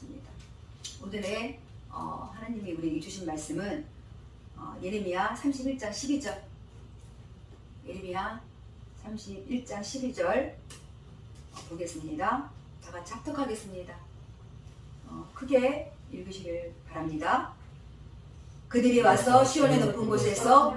보겠습니다. 오늘의 하나님이 우리에게 주신 말씀은 예레미야 31장 12절. 예레미야 31장 12절 보겠습니다. 다 같이 합독하겠습니다. 크게 읽으시길 바랍니다. 그들이 와서 시온의 높은 곳에서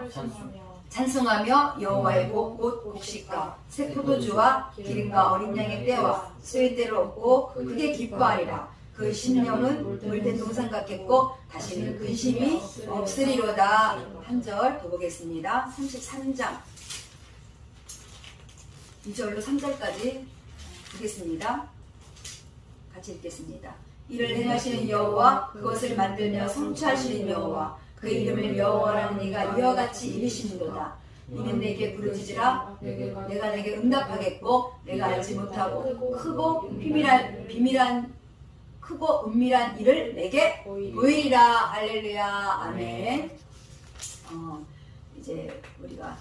찬송하며 여호와의 복 곧 곡식과 새 포도주와 기름과 어린 양의 떼와 수의 때를 얻고 크게 기뻐하리라. 그 심령은 물된 동산 같겠고 다시는 근심이 없으리로다. 한 절 더 보겠습니다. 33장 2절로 3절까지 보겠습니다. 같이 읽겠습니다. 이를 행하시는 여호와 그것을 만들며 성취하시는 여호와 그 이름을 여호와라는 이가 이와 같이 이르시는도다. 이는 내게 부르짖으라. 내가 내게 응답하겠고 내가 알지 못하고 크고 은밀한 일을 내게 보이리라. 할렐루야. 아멘. 이제 우리가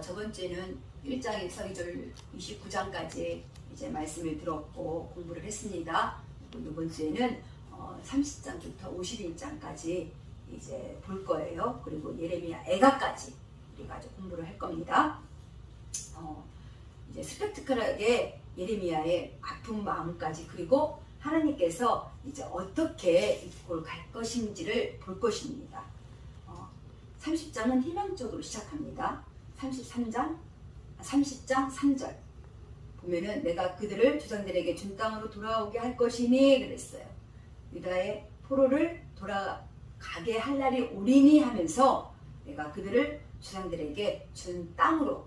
저번 주에는 1장에서 2절 29장까지 이제 말씀을 들었고 공부를 했습니다. 이번 주에는 30장부터 51장까지 이제 볼 거예요. 그리고 예레미야 애가까지 우리가 아주 공부를 할 겁니다. 이제 스펙트클하게 예레미야의 아픈 마음까지 그리고 하나님께서 이제 어떻게 이걸 갈 것인지를 볼 것입니다. 30장은 희망적으로 시작합니다. 30장 3절 보면은 내가 그들을 조상들에게 준 땅으로 돌아오게 할 것이니 그랬어요. 유다의 포로를 돌아가게 할 날이 오리니 하면서 내가 그들을 조상들에게 준 땅으로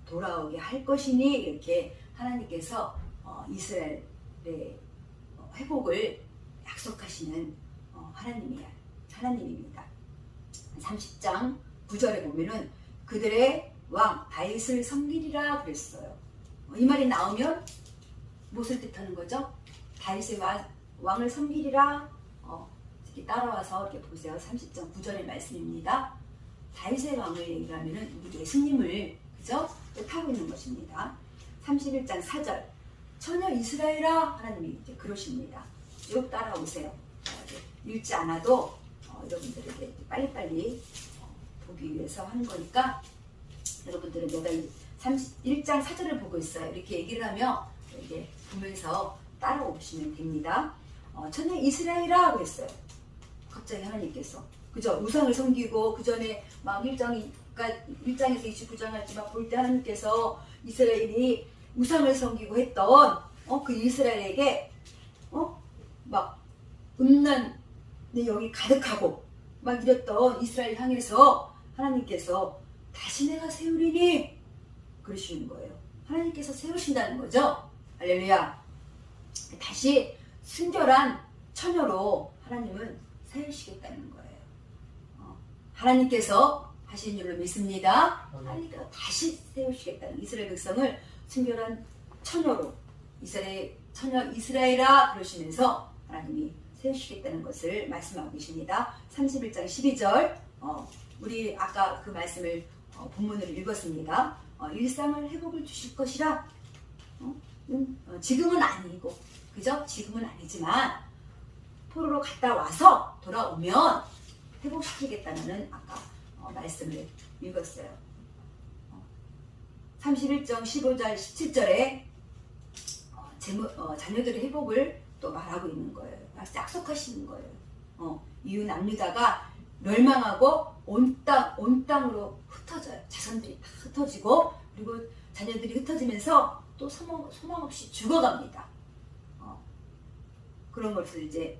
돌아오게 할 것이니 이렇게 하나님께서 이스라엘의 회복을 약속하시는 하나님입니다. 30장 9절에 보면은 그들의 왕 다윗을 섬기리라 그랬어요. 이 말이 나오면 무엇을 뜻하는 거죠? 다윗의 왕을 섬기리라. 이렇게 따라와서 이렇게 보세요. 30장 9절의 말씀입니다. 다윗의 왕을 얘기하면은 우리 예수님을 그죠? 뜻하고 있는 것입니다. 31장 4절 처녀 이스라엘아 하나님이 이제 그러십니다. 쭉 따라오세요. 읽지 않아도 여러분들에게 빨리빨리 보기 위해서 하는 거니까 여러분들은 내가 31장 4절을 보고 있어요. 이렇게 얘기를 하면 이게 보면서 따라오시면 됩니다. 처녀 이스라엘아 그랬어요. 갑자기 하나님께서 그죠? 우상을 섬기고 그 전에 막 1장에서 29장 할지만 볼 때 하나님께서 이스라엘이 우상을 섬기고 했던 그 이스라엘에게 막 음란의 영이 가득하고 막 이랬던 이스라엘 향해서 하나님께서 다시 내가 세우리니 그러시는 거예요. 하나님께서 세우신다는 거죠. 할렐루야. 다시 순결한 처녀로 하나님은 세우시겠다는 거예요. 하나님께서 하신 줄로 믿습니다. 하나님께서 다시 세우시겠다는 이스라엘 백성을 순결한 처녀로 처녀 이스라엘아 그러시면서 하나님이 세우시겠다는 것을 말씀하고 계십니다. 31장 12절 우리 아까 그 말씀을 본문으로 읽었습니다. 일상을 회복을 주실 것이라 지금은 아니고 그죠? 지금은 아니지만 포로로 갔다 와서 돌아오면 회복시키겠다는 아까 말씀을 읽었어요. 31장 15절 17절에 자녀들의 회복을 또 말하고 있는 거예요. 약속하시는 거예요. 이후 남유다가 멸망하고 온 땅으로 흩어져요. 자손들이 다 흩어지고 그리고 자녀들이 흩어지면서 또 소망 없이 죽어갑니다. 그런 것을 이제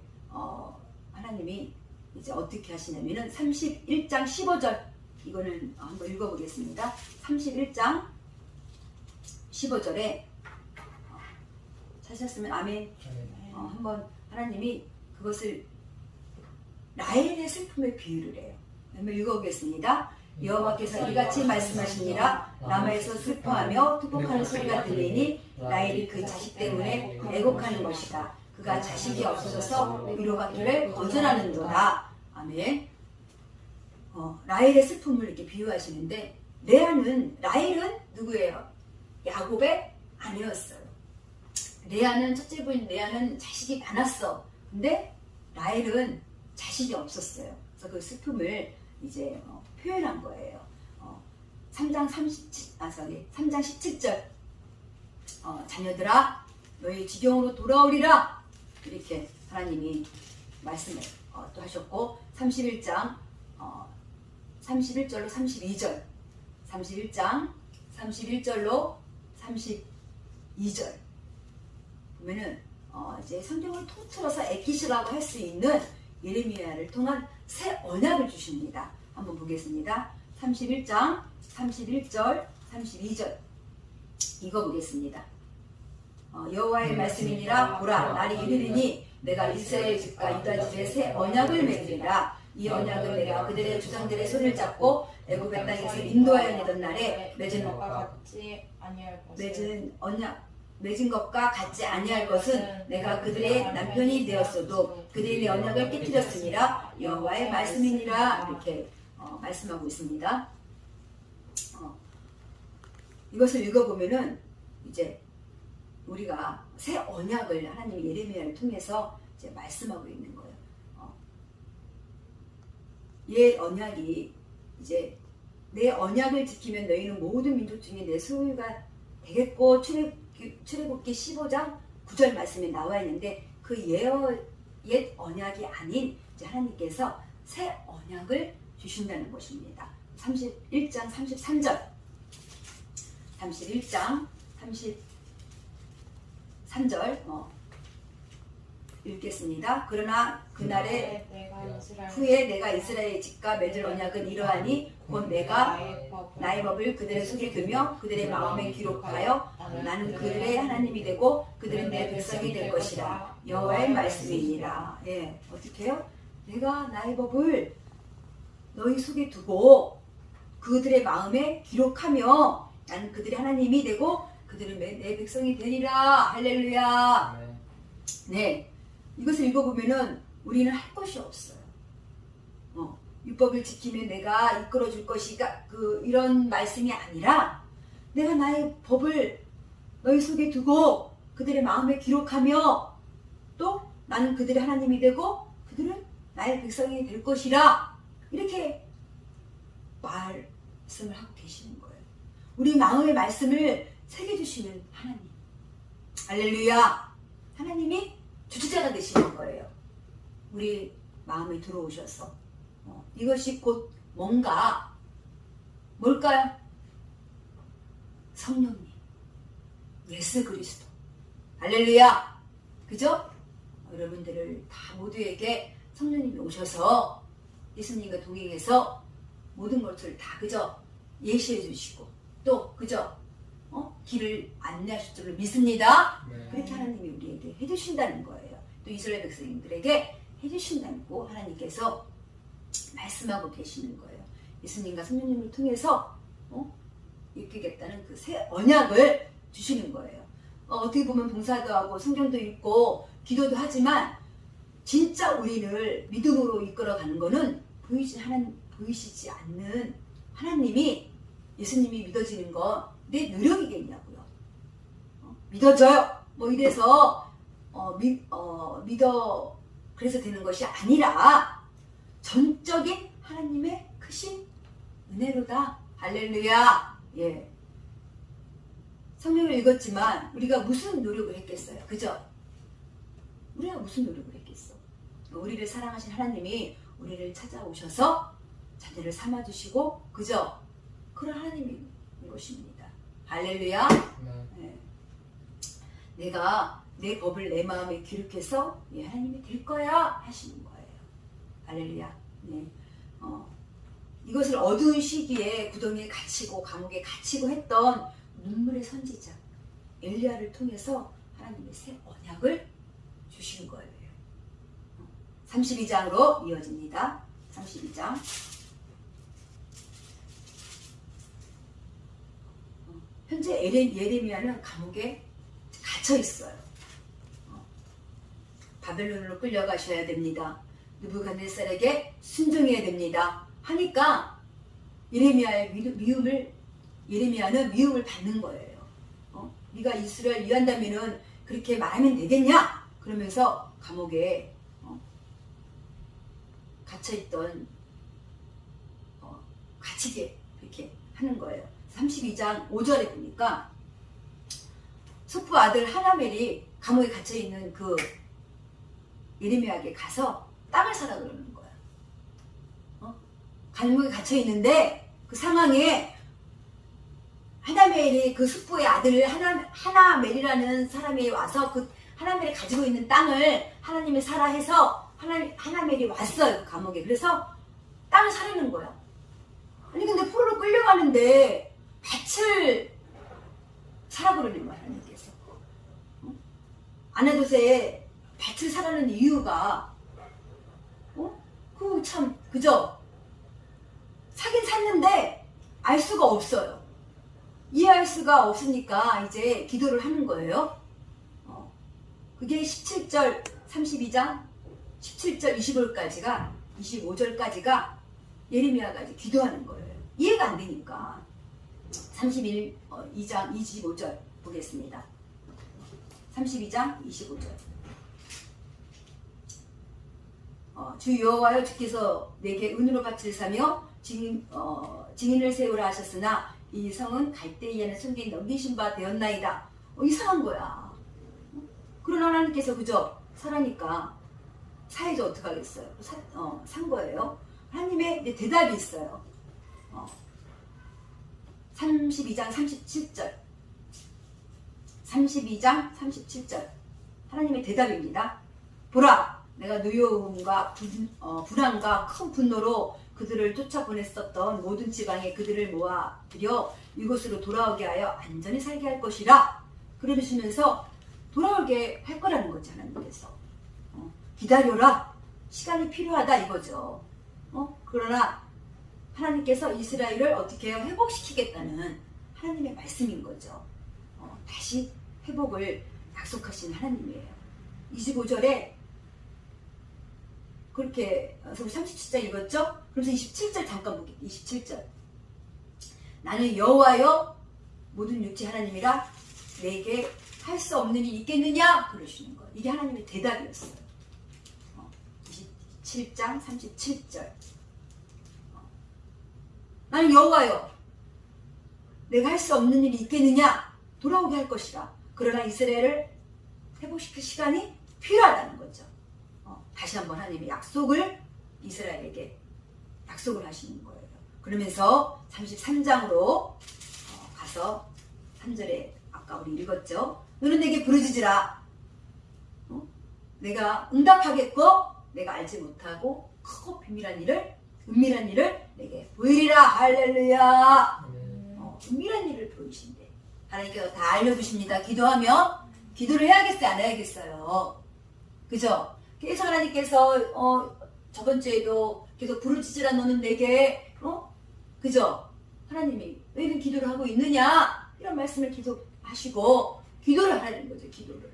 하나님이 이제 어떻게 하시냐면은 31장 15절 이거는 한번 읽어보겠습니다. 31장 15절에 찾으셨으면 아멘. 한번 하나님이 그것을 라헬의 슬픔에 비유를 해요. 한번 읽어보겠습니다. 여호와께서 이같이 말씀하시니라. 라마에서 슬퍼하며 투복하는 소리가 들리니 라헬이 그 자식 때문에 애곡하는 것이다. 그가 자식이 없어져서 위로받기를 거절하는도다. 아멘. 라헬의 슬픔을 이렇게 비유하시는데 라헬은 누구예요? 야곱의 아내였어요. 첫째 부인 레아는 자식이 많았어. 근데 라헬은 자신이 없었어요. 그래서 그 슬픔을 이제 표현한 거예요. 3장 17절 자녀들아 너희 지경으로 돌아오리라 이렇게 하나님이 말씀을 또 하셨고 31장 31절로 32절 31장 31절로 32절 보면은 이제 성경을 통틀어서 에키시라고 할 수 있는 예레미야를 통한 새 언약을 주십니다. 한번 보겠습니다. 31장 31절 32절 읽어보겠습니다. 여호와의 말씀이니라 보라 날이 이르리니 내가 이스라엘 집과 유다 집에 새 언약을 맺으리라. 이 언약을 내가 그들의 조상들의 손을 잡고 애굽의 땅에서 인도하여 내던 날에 맺은 것과 같지 아니할 것은 내가 그들의 남편이 되었어도 그들이 내 언약을 깨뜨렸으니라 여호와의 말씀이니라 이렇게 말씀하고 있습니다. 이것을 읽어보면은 이제 우리가 새 언약을 하나님이 예레미야를 통해서 이제 말씀하고 있는 거예요. 옛 언약이 이제 내 언약을 지키면 너희는 모든 민족 중에 내 소유가 되겠고 출애굽기 15장 9절 말씀에 나와 있는데 그 옛 언약이 아닌 이제 하나님께서 새 언약을 주신다는 것입니다. 31장 33절 31장 33절 읽겠습니다. 그러나 그날에 후에 내가 이스라엘 집과 맺을 언약은 이러하니 곧 내가 나의 법을 그들의 속에 두며 그들의 마음에 기록하여 나는 그들의 하나님이 되고 그들은 내 백성이 될 것이라 여호와의 말씀이니라. 예, 어떻게 해요? 내가 나의 법을 너희 속에 두고 그들의 마음에 기록하며 나는 그들의 하나님이 되고 그들은 내 백성이 되리라. 할렐루야. 네, 이것을 읽어보면은 우리는 할 것이 없어요. 율법을 지키면 내가 이끌어 줄 것이가 이런 말씀이 아니라 내가 나의 법을 너희 속에 두고 그들의 마음에 기록하며 또 나는 그들의 하나님이 되고 그들은 나의 백성이 될 것이라 이렇게 말씀을 하고 계시는 거예요. 우리 마음의 말씀을 새겨주시는 하나님. 할렐루야. 하나님이 주체자가 되시는 거예요. 우리 마음에 들어오셔서 이것이 곧 뭘까요? 성령님, 예수 그리스도. 할렐루야. 그죠? 여러분들을 다 모두에게 성령님이 오셔서 예수님과 동행해서 모든 것을 다 그저 예시해 주시고 또 그저 길을 안내하실 줄을 믿습니다. 그렇게 하나님이 우리에게 해주신다는 거예요. 또 이스라엘 백성들에게 해주신다고 하나님께서 말씀하고 계시는 거예요. 예수님과 성령님을 통해서 이끌겠다는 그 새 언약을 주시는 거예요. 어떻게 보면 봉사도 하고 성경도 읽고 기도도 하지만 진짜 우리를 믿음으로 이끌어가는 거는 보이시지 않는 하나님이 예수님이 믿어지는 거 내 노력이겠냐고요. 믿어져요. 이래서 믿어 그래서 되는 것이 아니라 전적인 하나님의 크신 은혜로다. 할렐루야. 예. 성경을 읽었지만 우리가 무슨 노력을 했겠어요? 그죠? 우리가 무슨 노력을 했겠어? 우리를 사랑하신 하나님이 우리를 찾아오셔서 자녀를 삼아주시고 그죠? 그런 하나님인 것입니다. 할렐루야. 네. 내가 내 법을 내 마음에 기록해서 하나님이 될 거야 하시는 거예요. 할렐루야. 네. 이것을 어두운 시기에 구덩이에 갇히고 감옥에 갇히고 했던 눈물의 선지자 엘리야를 통해서 하나님의 새 언약을 주신 거예요. 32장으로 이어집니다. 32장. 현재 예레미야는 감옥에 갇혀 있어요. 바벨론으로 끌려가셔야 됩니다. 느부갓네살에게 순종해야 됩니다. 하니까 예레미야는 미움을 받는 거예요. 네가 이스라엘 위한다면은 그렇게 말하면 되겠냐? 그러면서 감옥에 갇혀있던 갇히게 이렇게 하는 거예요. 32장 5절에 보니까 숙부 아들 하나멜이 감옥에 갇혀있는 그 예레미야에게 가서 땅을 사라 그러는 거야. 감옥에 갇혀있는데 그 상황에 하나멜이 그 숙부의 아들 하나멜이라는 사람이 와서 그 하나멜이 가지고 있는 땅을 하나님이 사라 해서 하나멜이 왔어요. 그 감옥에. 그래서 땅을 사려는 거야. 아니 근데 포로로 끌려가는데 밭을 사라 그러는 거야. 하나님께서. 아나도세에 밭을 사라는 이유가 그 참 그죠? 사긴 샀는데 알 수가 없어요. 이해할 수가 없으니까 이제 기도를 하는 거예요. 그게 17절 32장 17절 25절까지가 예레미야가 이제 기도하는 거예요. 이해가 안 되니까. 2장 25절 보겠습니다. 32장 25절. 주 여호와여 주께서 내게 은으로 밭을 사며 증인을 세우라 하셨으나 이 성은 갈대이에는 손에 넘기신 바 되었나이다. 이상한 거야. 그러나 하나님께서 그저 사라니까 사야지 어떡하겠어요. 산 거예요. 하나님의 이제 대답이 있어요. 32장 37절 32장 37절 하나님의 대답입니다. 보라 내가 노여움과 불안과 큰 분노로 그들을 쫓아보냈었던 모든 지방에 그들을 모아들여 이곳으로 돌아오게 하여 안전히 살게 할 것이라 그러시면서 돌아오게 할 거라는 거지. 하나님께서 기다려라. 시간이 필요하다 이거죠. 그러나 하나님께서 이스라엘을 어떻게 해요? 회복시키겠다는 하나님의 말씀인 거죠. 다시 회복을 약속하신 하나님이에요. 25절에 그렇게 37절 읽었죠? 그래서 27절 잠깐 볼게요. 27절 나는 여호와여 모든 육지 하나님이라 내게 할 수 없는 일이 있겠느냐? 그러시는 거예요. 이게 하나님의 대답이었어요. 27장 37절 나는 여호와여 내가 할 수 없는 일이 있겠느냐? 돌아오게 할 것이라. 그러나 이스라엘을 회복시킬 시간이 필요하다는 거죠. 다시 한번 하나님의 약속을 이스라엘에게 약속을 하시는 거예요. 그러면서 33장으로 가서 3절에 아까 우리 읽었죠. 너는 내게 부르짖으라. 내가 응답하겠고 내가 알지 못하고 크고 은밀한 일을 내게 보이리라. 할렐루야. 은밀한 일을 보이신대. 하나님께서 다 알려주십니다. 기도하면 기도를 해야겠어요? 안 해야겠어요? 그죠? 계속 하나님께서 저번 주에도 계속 부르짖으라 너는 내게 그죠? 하나님이 왜 이런 기도를 하고 있느냐? 이런 말씀을 계속 하시고 기도를 하라는 거죠. 기도를.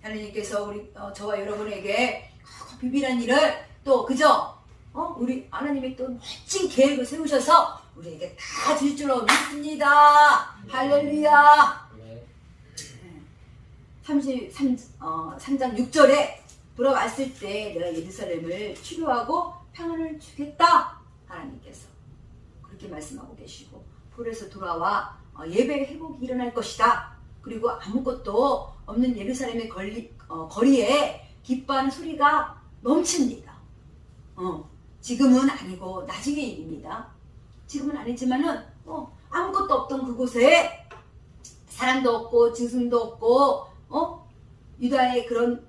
하나님께서 우리 저와 여러분에게 비밀한 일을 또 그죠? 우리 하나님이 또 멋진 계획을 세우셔서 우리에게 다 줄 줄로 믿습니다. 할렐루야. 3장 6절에 돌아왔을 때 내가 예루살렘을 치료하고 평안을 주겠다. 하나님께서 그렇게 말씀하고 계시고 폴에서 돌아와 예배 회복이 일어날 것이다. 그리고 아무것도 없는 예루살렘의 거리에 기뻐하는 소리가 넘칩니다. 지금은 아니고 나중의 일입니다. 지금은 아니지만은 아무것도 없던 그곳에 사람도 없고 짐승도 없고 유다의 그런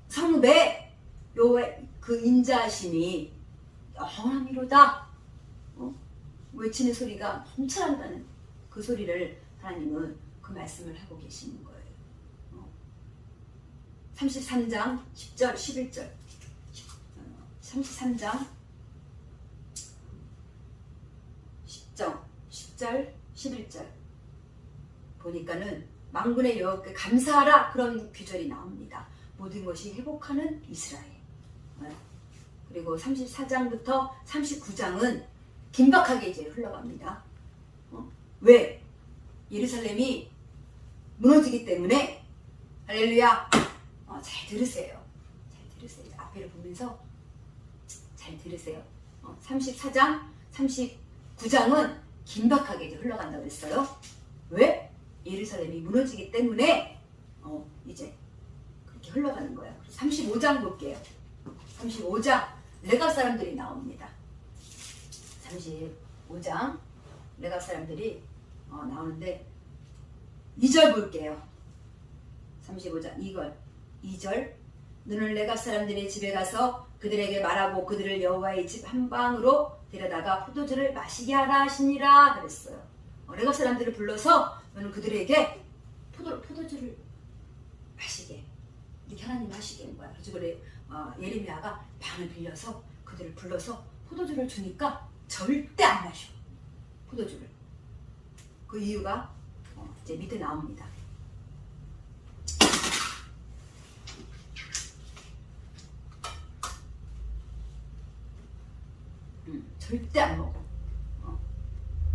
성읍에 여호와의 그 인자하심이 영원하미로다 외치는 소리가 넘쳐난다는 그 소리를 하나님은 그 말씀을 하고 계시는 거예요. 33장 10절 11절 33장 10절 11절 보니까는 만군의 여호와께 감사하라 그런 규절이 나옵니다. 모든 것이 회복하는 이스라엘. 그리고 34장부터 39장은 긴박하게 이제 흘러갑니다. 왜? 예루살렘이 무너지기 때문에. 할렐루야. 잘 들으세요. 잘 들으세요. 앞에를 보면서 잘 들으세요. 34장, 39장은 긴박하게 이제 흘러간다고 그랬어요. 왜? 예루살렘이 무너지기 때문에 이제 그렇게 흘러가는 거예요. 35장 볼게요. 35장 레갑 사람들이 나옵니다. 35장 레갑 사람들이 나오는데 2절 볼게요. 35장 2절 너는 레갑 사람들의 집에 가서 그들에게 말하고 그들을 여호와의 집 한방으로 데려다가 포도주를 마시게 하라 하시니라 그랬어요. 레갑 사람들을 불러서 너는 그들에게 포도주를 마시게 이렇게 하나님 하시게 한 거야. 그래서 그래 예레미야가 방을 빌려서 그들을 불러서 포도주를 주니까 절대 안 마셔. 포도주를. 그 이유가 이제 밑에 나옵니다. 절대 안 먹어.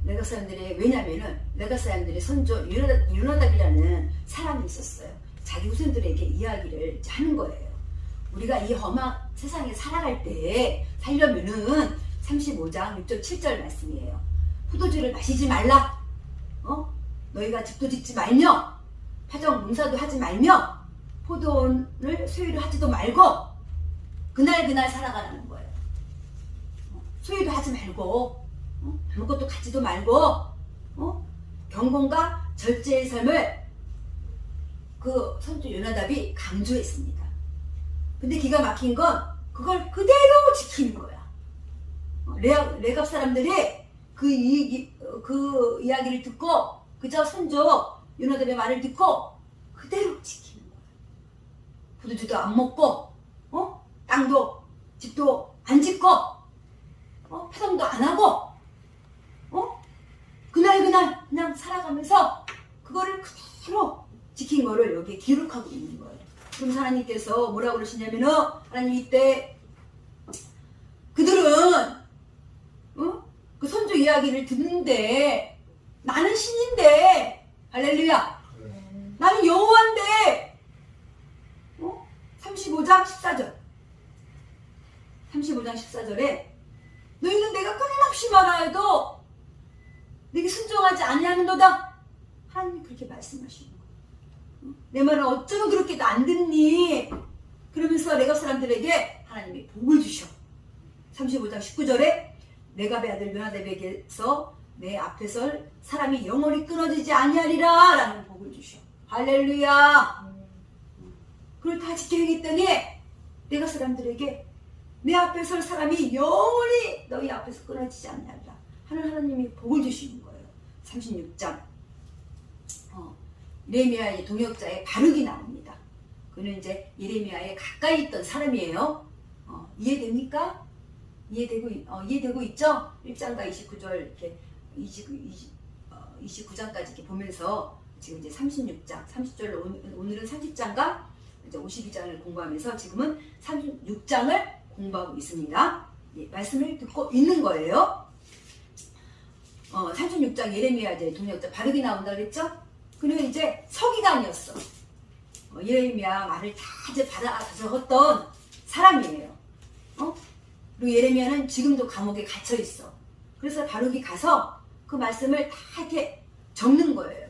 레갑 사람들이 왜냐면은 레갑 사람들이 선조 요나답이라는 사람이 있었어요. 자기 후손들에게 이야기를 하는 거예요. 우리가 이 험한 세상에 살아갈 때 살려면은 35장 6절 7절 말씀이에요. 포도주를 마시지 말라. 너희가 집도 짓지 말며 파종 농사도 하지 말며 포도원을 소유를 하지도 말고 그날 살아가라는 거예요. 소유도 하지 말고 아무것도 갖지도 말고 경건과 절제의 삶을 그 선조 요나답이 강조했습니다. 근데 기가 막힌 건 그걸 그대로 지키는 거야. 레갑 사람들이 그 이야기를 듣고 그저 선조 요나답의 말을 듣고 그대로 지키는 거야. 포도주도 안 먹고 땅도 집도 안 짓고 파송도 안 하고 그날 그냥 살아가면서 그거를 그대로 지킨 거를 여기에 기록하고 있는 거예요. 그럼 하나님께서 뭐라고 그러시냐면은 하나님 이때 그들은 그 선조 이야기를 듣는데 나는 신인데 할렐루야 나는 여호와인데 35장 14절 35장 14절에 너희는 내가 끊임없이 말하여도 내게 순종하지 아니하는도다. 하나님이 그렇게 말씀하시는 거예요. 내 말은 어쩌면 그렇게도 안 듣니? 그러면서 레갑 사람들에게 하나님이 복을 주셔. 35장 19절에 레갑의 아들 요나답에게서 내 앞에 설 사람이 영원히 끊어지지 아니하리라 라는 복을 주셔. 할렐루야. 그걸 다 지켜야겠더니 레갑 사람들에게 내 앞에 설 사람이 영원히 너희 앞에서 끊어지지 않는다 하는 하나님이 복을 주시는 거예요. 36장 예레미야의 동역자의 바룩이 나옵니다. 그는 이제 예레미야에 가까이 있던 사람이에요. 이해됩니까? 이해되고 있죠? 1장과 29절 이렇게 29장까지 이렇게 보면서 지금 이제 36장 30절로 오늘은 30장과 이제 52장을 공부하면서 지금은 36장을 공부하고 있습니다. 예, 말씀을 듣고 있는 거예요. 36장 예레미야 이제 동역자 바룩이 나온다 그랬죠? 그는 이제 서기관이었어. 예레미야 말을 다 이제 받아 적었던 사람이에요. 그리고 예레미야는 지금도 감옥에 갇혀 있어. 그래서 바룩이 가서 그 말씀을 다 이렇게 적는 거예요.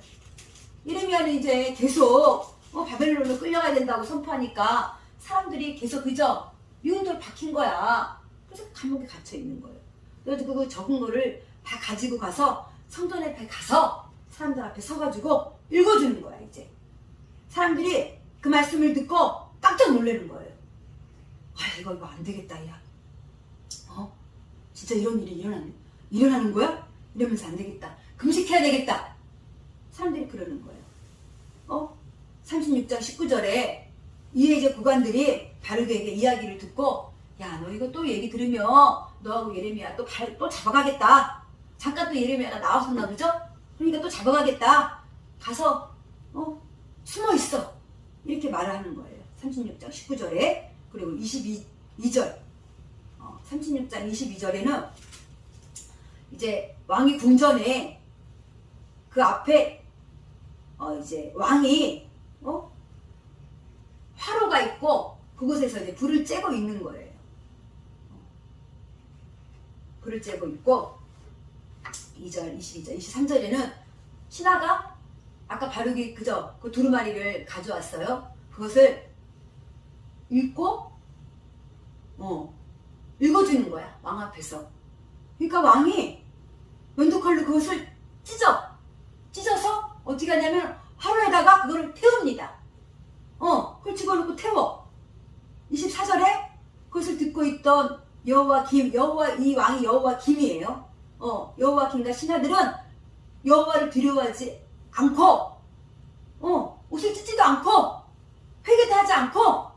예레미야는 이제 계속 바벨론으로 끌려가야 된다고 선포하니까 사람들이 계속 그저 미운 돌 박힌 거야. 그래서 감옥에 갇혀 있는 거예요. 그래서 그 적은 거를 다 가지고 가서 성전 앞에 가서 사람들 앞에 서가지고 읽어주는 거야. 이제 사람들이 그 말씀을 듣고 깜짝 놀라는 거예요. 이거 안 되겠다 야. 진짜 이런 일이 일어나는 거야? 이러면서 안 되겠다. 금식해야 되겠다. 사람들이 그러는 거예요. 36장 19절에 이제 구관들이 바룩에게 이야기를 듣고 야 너 이거 또 얘기 들으면 너하고 예레미야 또 잡아가겠다. 잠깐 또 예레미야가 나왔었나 보죠? 그러니까 또 잡아가겠다. 가서 숨어 있어. 이렇게 말을 하는 거예요. 36장 19절에 그리고 22절 36장 22절에는 이제 왕이 궁전에 그 앞에 이제 왕이 화로가 있고 그곳에서 이제 불을 쬐고 있는 거예요. 그를 째고 있고 2절, 22절, 23절에는 신하가 아까 바룩이 그저 그 두루마리를 가져왔어요. 그것을 읽고 읽어주는 거야. 왕 앞에서. 그러니까 왕이 면도칼로 그것을 찢어서 어떻게 하냐면 화로에다가 그걸 태웁니다. 그걸 집어넣고 태워. 24절에 그것을 듣고 있던 이 왕이 여호와김이에요. 여호와김과 신하들은 여호와를 두려워하지 않고 옷을 찢지도 않고 회개도 하지 않고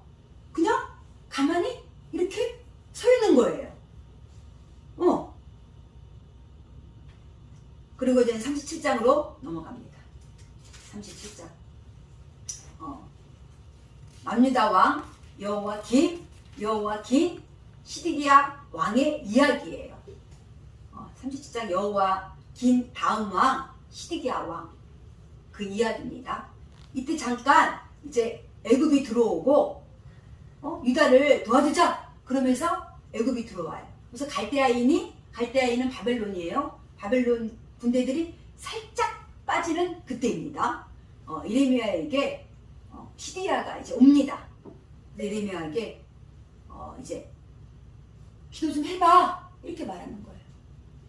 그냥 가만히 이렇게 서 있는 거예요. 그리고 이제 37장으로 넘어갑니다. 37장. 맘유다 왕 여호와김 시드기야 왕의 이야기예요. 37장 여호와김 다음 왕 시드기야 왕 그 이야기입니다. 이때 잠깐 이제 애굽이 들어오고 유다를 도와주자 그러면서 애굽이 들어와요. 그래서 갈대아인은 바벨론이에요. 바벨론 군대들이 살짝 빠지는 그때입니다. 예레미야에게 시드기야가 이제 옵니다. 예레미야에게 이제 기도 좀 해봐 이렇게 말하는 거예요.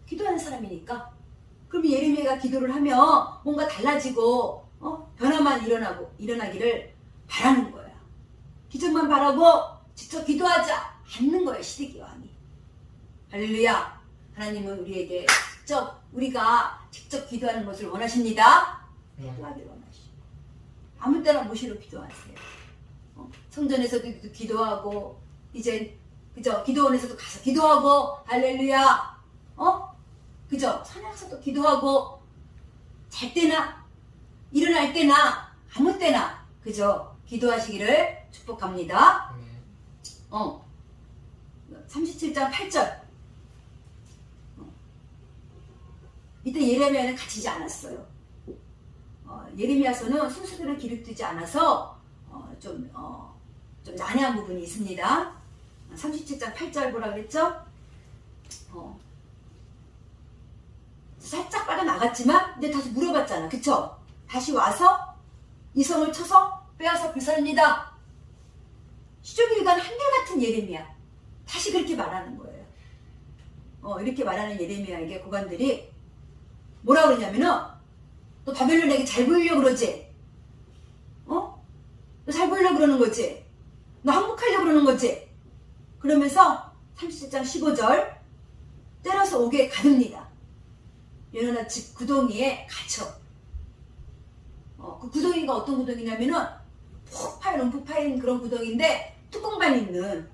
기도하는 사람이니까. 그럼 예레미야가 기도를 하면 뭔가 달라지고 변화만 일어나기를 바라는 거야. 기적만 바라고 직접 기도하자 않는 거예요. 시드기야 왕이. 할렐루야. 하나님은 우리에게 우리가 직접 기도하는 것을 원하십니다. 기도하기를 원하시고 아무 때나 무시로 기도하세요. 성전에서도 기도하고 이제 그죠? 기도원에서도 가서 기도하고 할렐루야. 그죠? 산에서도 기도하고 잘 때나 일어날 때나 아무 때나 그죠? 기도하시기를 축복합니다. 37장 8절. 이때 예레미야는 갇히지 않았어요. 예레미야서는 순서대로 기록되지 않아서 좀 난해한 부분이 있습니다. 37장 8절 뭐라 그랬죠? 살짝 빠져나갔지만 이제 다시 물어봤잖아. 그쵸? 다시 와서 이성을 쳐서 빼앗아 불살립니다. 시조기간 한결같은 예레미야. 다시 그렇게 말하는 거예요. 이렇게 말하는 예레미야에게 고관들이 뭐라 그러냐면은 너 바벨론에게 잘 보이려고 그러지? 너 잘 보이려고 그러는 거지? 너 항복하려고 그러는 거지? 그러면서 37장 15절 때려서 옥에 가둡니다. 여호나 집 구덩이에 갇혀. 그 구덩이가 어떤 구덩이냐면은 움푹 파인 그런 구덩이인데 뚜껑만 있는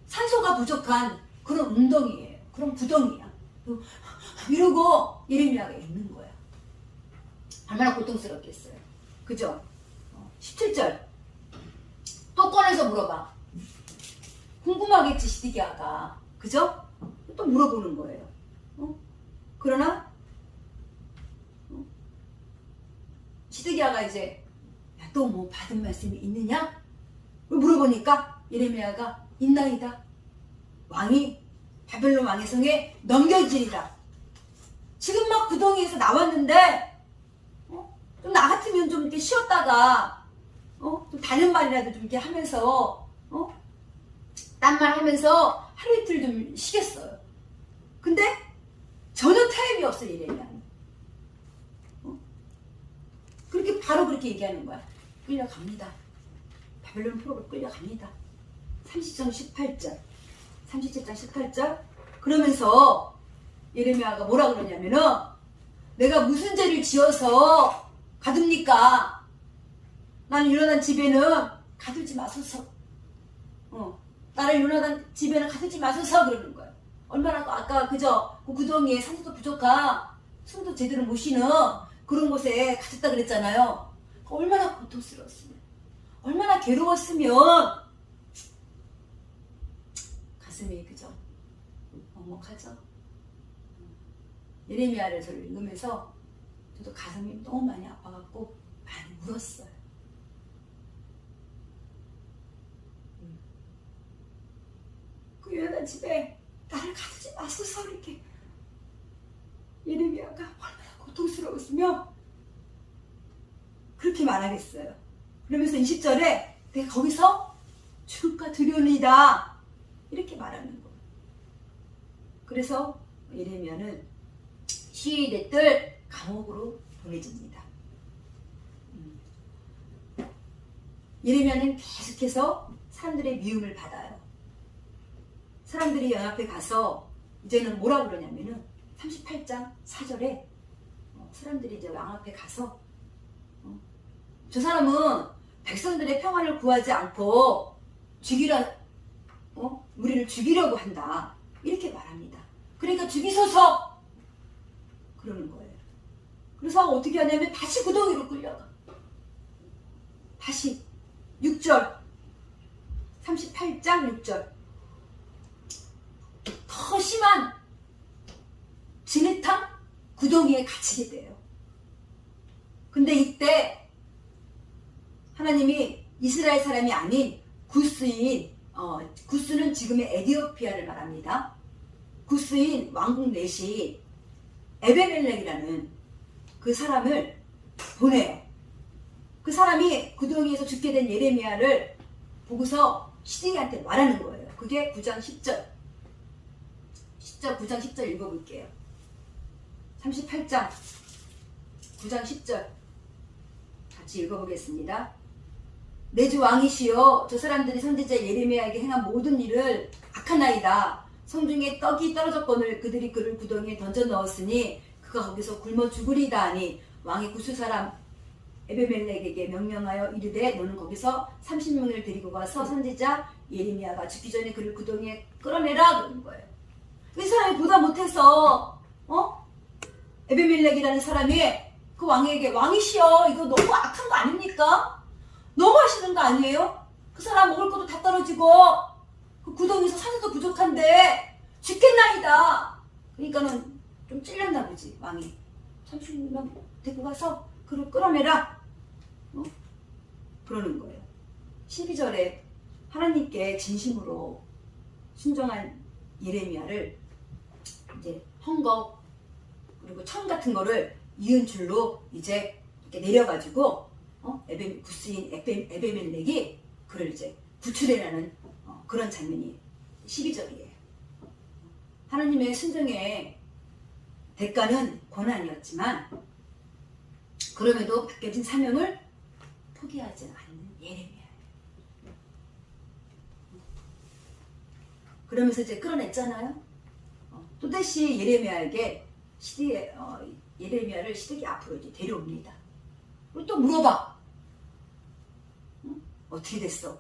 산소가 부족한 그런 웅덩이에요. 그런 구덩이야. 이러고 예레미야가 있는 거야. 얼마나 고통스럽겠어요. 그죠? 17절 또 꺼내서 물어봐. 궁금하겠지 시드기야가. 그죠? 또 물어보는 거예요. 그러나 시드기야가 이제 또 뭐 받은 말씀이 있느냐? 물어보니까 예레미야가 있나이다. 왕이 바벨론 왕의 성에 넘겨지리라. 지금 막 구덩이에서 나왔는데 좀 나 같으면 좀 이렇게 쉬었다가 좀 다른 말이라도 좀 이렇게 하면서 딴 말 하면서 하루 이틀 좀 쉬겠어요. 근데 전혀 타협이 없어 예레미야는. 그렇게 바로 그렇게 얘기하는 거야. 끌려갑니다. 바벨론 포로로 끌려갑니다. 37장 18절 그러면서 예레미야가 뭐라 그러냐면은 내가 무슨 죄를 지어서 가둡니까? 나는 유난한 집에는 가두지 마소서. 나를 유난한 집에는 가두지 마소서 그러는 거야. 얼마나 아까 그저 그 구덩이에 산소도 부족한 숨도 제대로 못 쉬는 그런 곳에 갇혔다 그랬잖아요. 얼마나 고통스러웠으면 얼마나 괴로웠으면 가슴이 그죠 먹먹하죠. 예레미야를 읽으면서 저도 가슴이 너무 많이 아파갖고 많이 울었어요. 그 유난한 집에 나를 가두지 마소서. 이렇게 예레미야가 얼마나 고통스러웠으며 그렇게 말하겠어요. 그러면서 20절에 내가 거기서 죽을까 두려우니이다 이렇게 말하는 거예요. 그래서 예레미야는 시위대 뜰 감옥으로 보내집니다. 예레미야는 계속해서 사람들의 미움을 받아요. 사람들이 연합회 가서 이제는 뭐라 그러냐면은 38장 4절에 사람들이 이제 연합회 가서 저 사람은 백성들의 평안을 구하지 않고 우리를 죽이려고 한다 이렇게 말합니다. 그러니까 죽이소서 그러는 거예요. 그래서 어떻게 하냐면 다시 구덩이로 끌려가. 다시 6절 38장 6절 더 심한 진흙탕 구덩이에 갇히게 돼요. 근데 이때 하나님이 이스라엘 사람이 아닌 구스인 구스는 지금의 에디오피아를 말합니다. 구스인 왕국 넷이 에베멜렉이라는 그 사람을 보내요. 그 사람이 구덩이에서 죽게 된 예레미야를 보고서 시드기야한테 말하는 거예요. 그게 9장 10절 9장 10절 읽어볼게요. 38장 9장 10절 같이 읽어보겠습니다. 내 주 왕이시여 저 사람들이 선지자 예레미야에게 행한 모든 일을 악하나이다. 성중에 떡이 떨어졌거늘 그들이 그를 구덩이에 던져 넣었으니 그가 거기서 굶어 죽으리다 하니 왕이 구스 사람 에베멜렉에게 명령하여 이르되 너는 거기서 30명을 데리고 가서 선지자 예레미야가 죽기 전에 그를 구덩이에 끌어내라 그러는 거예요. 이 사람이 보다 못해서 에베멜렉이라는 사람이 그 왕에게 왕이시여 이거 너무 악한 거 아닙니까? 너무 하시는 거 아니에요? 그 사람 먹을 것도 다 떨어지고 그 구덩이에서 사료도 부족한데 죽겠나이다. 그러니까는 좀 찔렸나 보지 왕이. 30명 데리고 가서 그를 끌어내라 그러는 거예요. 12절에 하나님께 진심으로 순종한 예레미야를 이제 헝겊 그리고 천 같은 거를 이은 줄로 이제 이렇게 내려가지고 구스인 에베멜렉이 그를 이제 구출해라는 그런 장면이 12절이에요. 하나님의 순종의 대가는 고난이었지만 그럼에도 맡겨진 사명을 포기하지 않는 예레미야. 그러면서 이제 끌어냈잖아요. 또다시 예레미야에게 예레미야를 시드기 앞으로 이제 데려옵니다. 그리고 또 물어봐. 어떻게 됐어?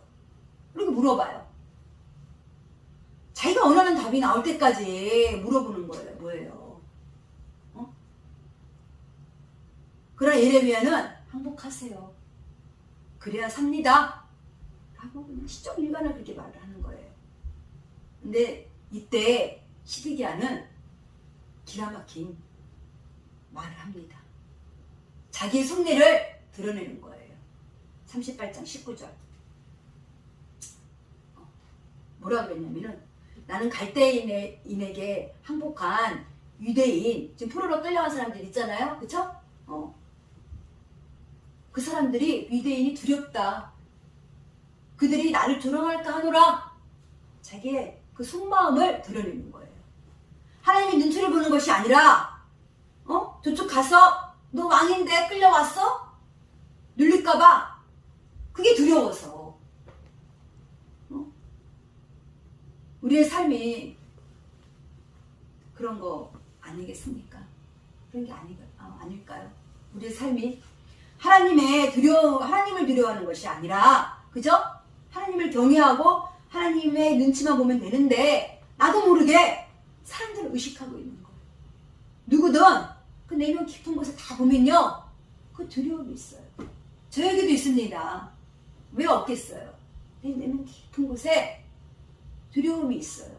그리고 물어봐요. 자기가 원하는 답이 나올 때까지 물어보는 거예요. 뭐예요? 그러나 예레미야는 항복하세요. 그래야 삽니다. 라고 그냥 시종일관을 그렇게 말을 하는 거예요. 근데 이때 시드기야는 기가 막힌 말을 합니다. 자기의 속내를 드러내는 거예요. 38장 19절 뭐라 그랬냐면은 나는 갈대인에게 항복한 유대인 지금 포로로 끌려간 사람들 있잖아요. 그쵸? 그 사람들이 유대인이 두렵다. 그들이 나를 조롱할까 하노라. 자기의 그 속마음을 드러내는 거예요. 하나님이 눈치를 보는 것이 아니라 저쪽 가서 너 왕인데 끌려왔어? 눌릴까봐 그게 두려워서 우리의 삶이 그런 거 아니겠습니까? 그런 게 아닐까요? 우리의 삶이 하나님을 두려워하는 것이 아니라 그죠? 하나님을 경외하고 하나님의 눈치만 보면 되는데 나도 모르게 사람들을 의식하고 있는 거예요. 누구든 그 내면 깊은 곳에 다 보면요 그 두려움이 있어요. 저에게도 있습니다. 왜 없겠어요? 내 내면 깊은 곳에 두려움이 있어요.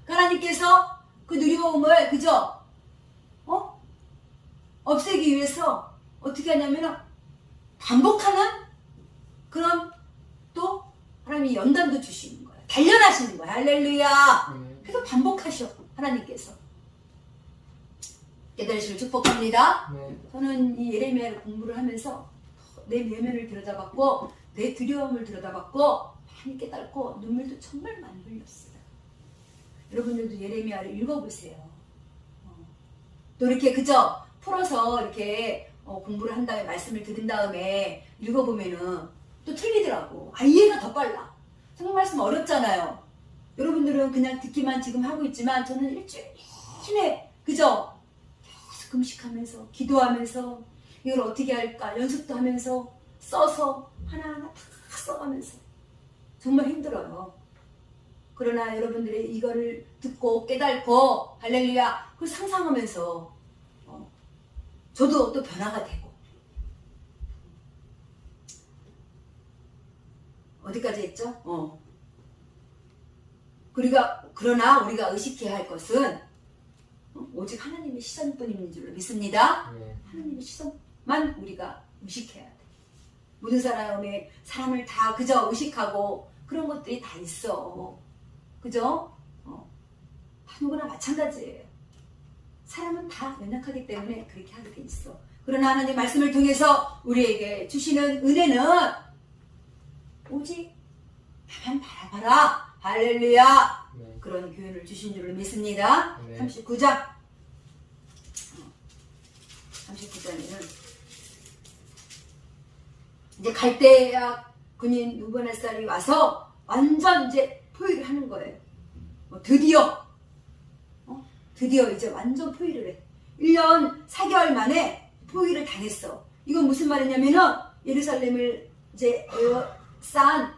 하나님께서 그 두려움을 그저 없애기 위해서 어떻게 하냐면 반복하는 그런 또 하나님이 연단도 주시는 거예요. 단련하시는 거예요. 할렐루야. 그러니까 계속 반복하셔. 하나님께서. 깨달으시길 축복합니다. 네. 저는 이 예레미야를 공부를 하면서 내 내면을 들여다봤고 내 두려움을 들여다봤고 많이 깨닫고 눈물도 정말 많이 흘렸어요. 여러분들도 예레미야를 읽어보세요. 또 이렇게 그저 풀어서 이렇게 공부를 한 다음에 말씀을 들은 다음에 읽어보면은 또 틀리더라고. 이해가 더 빨라. 성경 말씀 어렵잖아요. 여러분들은 그냥 듣기만 지금 하고 있지만 저는 일주일 내내 그저 계속 금식하면서 기도하면서 이걸 어떻게 할까 연습도 하면서 써서 하나하나 다 써가면서 정말 힘들어요. 그러나 여러분들이 이거를 듣고 깨닫고 할렐루야 그걸 상상하면서 저도 또 변화가 되고 어디까지 했죠? 그러나 우리가 의식해야 할 것은 오직 하나님의 시선뿐인 줄로 믿습니다. 네. 하나님의 시선만 우리가 의식해야 돼. 모든 사람을 다 그저 의식하고 그런 것들이 다 있어. 그죠? 다 누구나 마찬가지예요. 사람은 다 연약하기 때문에 그렇게 하게 돼 있어. 그러나 하나님 말씀을 통해서 우리에게 주시는 은혜는 오직 나만 바라봐라. 할렐루야. 네. 그런 교훈을 주신 줄을 믿습니다. 네. 39장 39장에는 이제 갈대아 군인 누부갓네살이 와서 완전 이제 포위를 하는 거예요. 드디어 이제 완전 포위를 해. 1년 4개월 만에 포위를 당했어. 이건 무슨 말이냐면은 예루살렘을 이제 쌓은